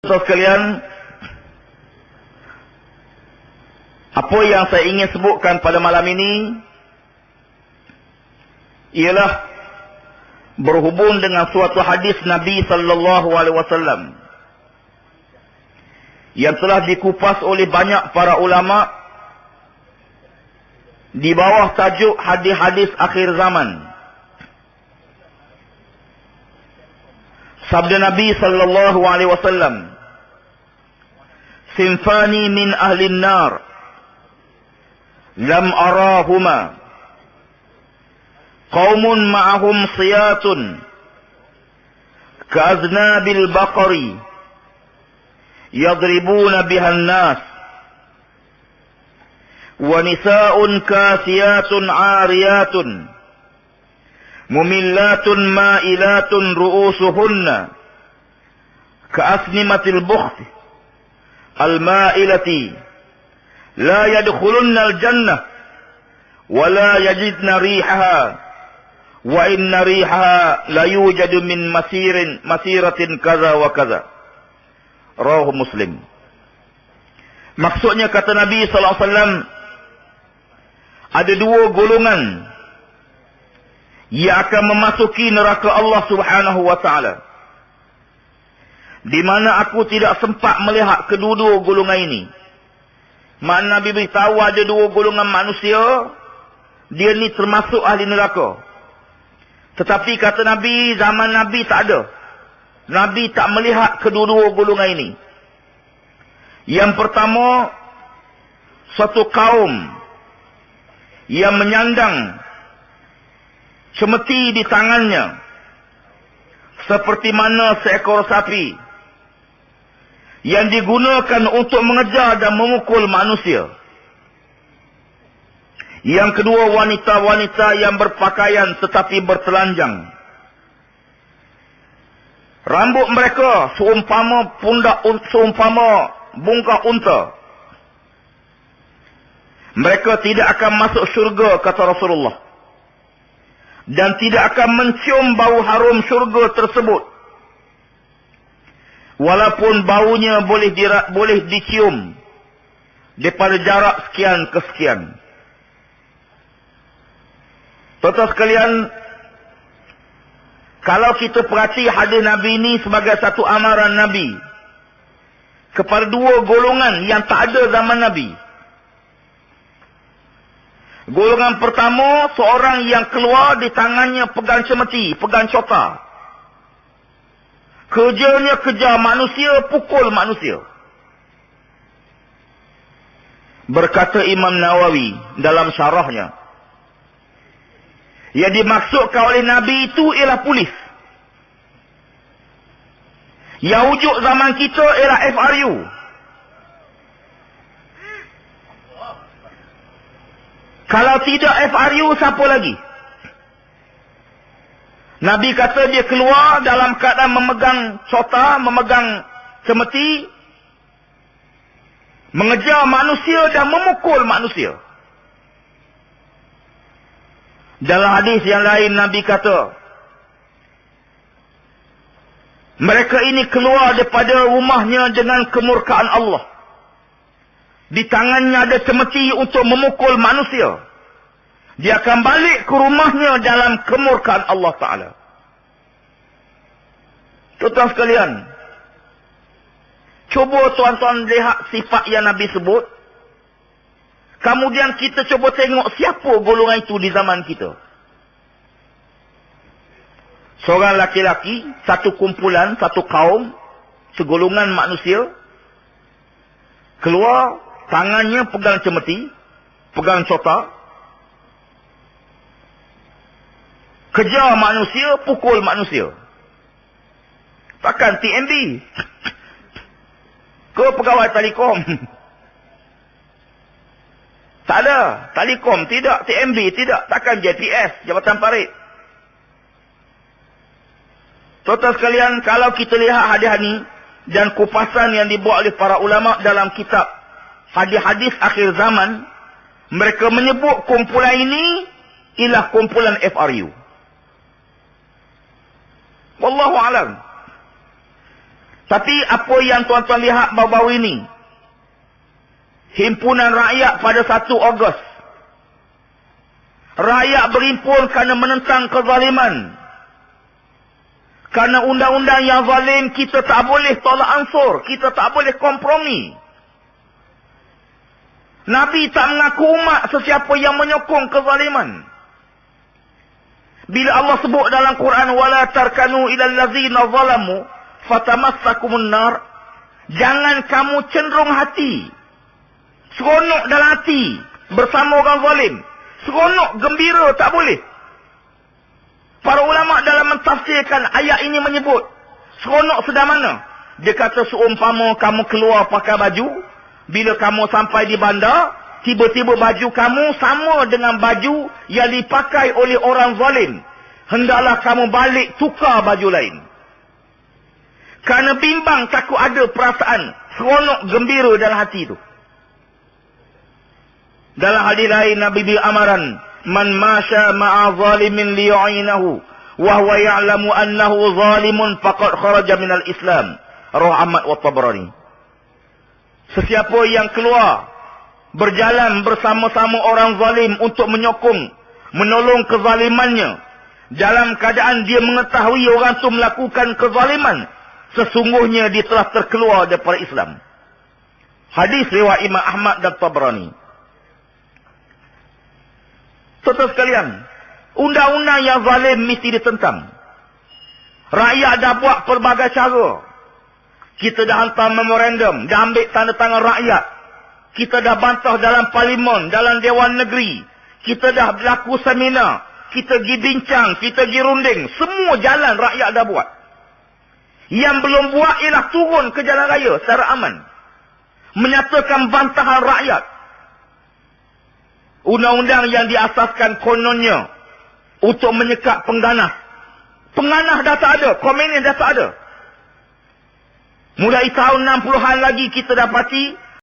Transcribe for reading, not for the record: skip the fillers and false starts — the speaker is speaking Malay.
Saudara sekalian, apa yang saya ingin sebutkan pada malam ini ialah berhubung dengan suatu hadis Nabi sallallahu alaihi wasallam yang telah dikupas oleh banyak para ulama di bawah tajuk hadis-hadis akhir zaman. Sabda Nabi sallallahu alaihi wasallam, "Sinfani min ahli an-nar lam arahuma qaumun ma'ahum siyatun ka'aznabil baqari yadribuna biha an-nas wa nisa'un kasiyatun 'ariyatun mumillatun ma'ilatun ru'usuhunna ka'asnimatil bukhti al-ma'ilati la yadkhulunna al-jannah wa la yajidna rihaha wa inna rihaha la yujadu min masiratin kaza wa kaza." Rawahu Muslim. Maksudnya, kata Nabi sallallahu alaihi wasallam, ada dua golongan yang akan memasuki neraka Allah Subhanahu wa taala, di mana aku tidak sempat melihat kedua-dua golongan ini. Mana Nabi beritahu ada dua golongan manusia, dia ni termasuk ahli neraka. Tetapi kata Nabi, zaman Nabi tak ada. Nabi tak melihat kedua-dua golongan ini. Yang pertama, suatu kaum yang menyandang cemeti di tangannya seperti mana seekor sapi yang digunakan untuk mengejar dan memukul manusia. Yang kedua, wanita-wanita yang berpakaian tetapi bertelanjang. Rambut mereka seumpama bungkak unta. Mereka tidak akan masuk syurga, kata Rasulullah, dan tidak akan mencium bau harum syurga tersebut, walaupun baunya boleh dicium daripada jarak sekian ke sekian. Tuan-tuan sekalian, kalau kita perhati hadis Nabi ini sebagai satu amaran Nabi kepada dua golongan yang tak ada zaman Nabi. Golongan pertama, seorang yang keluar di tangannya pegang cemeti, pegang cota. Kerjanya kejar manusia, pukul manusia. Berkata Imam Nawawi dalam syarahnya, yang dimaksudkan oleh Nabi itu ialah polis. Yang wujud zaman kita ialah FRU. Kalau tidak FRU, siapa lagi? Nabi kata dia keluar dalam keadaan memegang cota, memegang cemeti, mengejar manusia dan memukul manusia. Dalam hadis yang lain Nabi kata, mereka ini keluar daripada rumahnya dengan kemurkaan Allah. Di tangannya ada cemeti untuk memukul manusia. Dia akan balik ke rumahnya dalam kemurkaan Allah Ta'ala. Tuan-tuan sekalian, cuba tuan-tuan lihat sifat yang Nabi sebut. Kemudian kita cuba tengok siapa golongan itu di zaman kita. Seorang laki-laki, satu kumpulan, satu kaum, segolongan manusia, keluar, tangannya pegang cemeti, pegang cota, kejar manusia, pukul manusia. Takkan TMB ke pegawai Telekom. Tak ada. Telekom tidak, TMB tidak, takkan JPS, Jabatan Parit. Tuan-tuan sekalian, kalau kita lihat hadis ini dan kupasan yang dibuat oleh para ulama dalam kitab hadis-hadis akhir zaman, mereka menyebut kumpulan ini ialah kumpulan FRU. Wallahu alam. Tapi apa yang tuan-tuan lihat baru-baru ini, himpunan rakyat pada 1 Ogos, rakyat berhimpun kerana menentang kezaliman. Kerana undang-undang yang zalim, kita tak boleh tolak ansur, kita tak boleh kompromi. Nabi tak mengaku umat sesiapa yang menyokong kezaliman. Bila Allah sebut dalam Quran, wala tarkanu ilal ladzina zalamu fatamassakumun nar, jangan kamu cenderung hati, seronok dalam hati bersama orang zalim. Seronok, gembira, tak boleh. Para ulama dalam mentafsirkan ayat ini menyebut, seronok sedang mana? Dia kata seumpama kamu keluar pakai baju, bila kamu sampai di bandar, tiba-tiba baju kamu sama dengan baju yang dipakai oleh orang zalim. Hendaklah kamu balik tukar baju lain. Kerana bimbang, takut ada perasaan seronok, gembira dalam hati itu. Dalam hadis lain Nabi beri amaran, man masya ma'a zalimin liyu'inahu wa huwa ya'lamu annahu zalimun faqad kharaja minal Islam. Rawah Ahmad wa Tabrani. Sesiapa yang keluar berjalan bersama-sama orang zalim untuk menyokong, menolong kezalimannya, dalam keadaan dia mengetahui orang itu melakukan kezaliman, sesungguhnya dia telah terkeluar daripada Islam. Hadis riwayat Imam Ahmad dan Tabrani. Tuan-tuan sekalian, undang-undang yang zalim mesti ditentang. Rakyat dah buat pelbagai cara. Kita dah hantar memorandum, dah ambil tanda tangan rakyat. Kita dah bantah dalam parlimen, dalam Dewan Negeri. Kita dah berlaku seminar. Kita pergi bincang, kita pergi runding. Semua jalan rakyat dah buat. Yang belum buat ialah turun ke jalan raya secara aman, menyatakan bantahan rakyat. Undang-undang yang diasaskan kononnya untuk menyekat pengganas. Pengganas dah tak ada, komunis dah tak ada. Mulai tahun 60-an lagi kita dapati